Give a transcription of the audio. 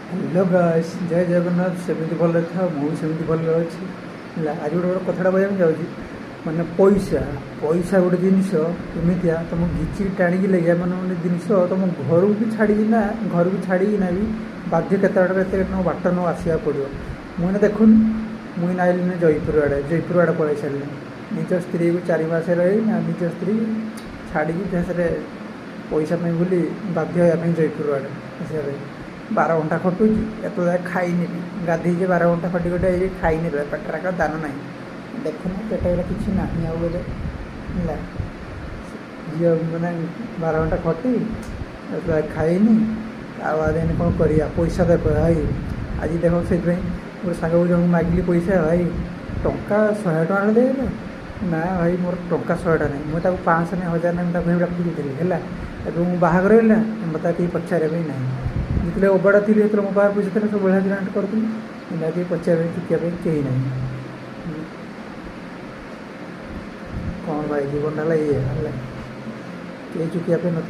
hello guys जय जगन्नाथ सेमती भल था मुझे भल अच्छी आज गोटे कथा कहना जाऊँगी माने पैसा पैसा गोटे जिनस एमतिया तुम घिची टाणी लगे मैंने गोटे जिनस तुम घर को भी छाड़ीना घर को छाड़ीना भी बाध्य केत बाट न आसवा पड़ो मुझे देखुन मुझे नाइल जयपुर आड़े पलि सारे निज स्त्री को 4 मास रही निज स्त्री छाड़ी देशे पैसा बोली बाध्य होगा जयपुर आड़े आसवा 12 घंटा खटुची एत खाईनी गाधे 12 घंटा खटी खटी आई खाईनी पेटर का दान ना देखुन पेट किसी ना बोले झील मैंने 12 घंटा खटी खाईनी आदि कौन कर पैसा देख भाई आज देख से गोटे सांग जन मागिली पैसा भाई टंका 100 टका दे ना भाई मोर टंका 100 टा नहीं मुझे 500 नहीं 1000 नहीं रखी देली है बाहर है मतलब कहीं पचारे भी ना जितने ओबाड़ा थी जो मो पास पैसा थे सब बढ़िया ग्रांट करी कहीं पचार चुकिया कहीं ना कौन भाई जीवन है ये कहीं चुकिया ना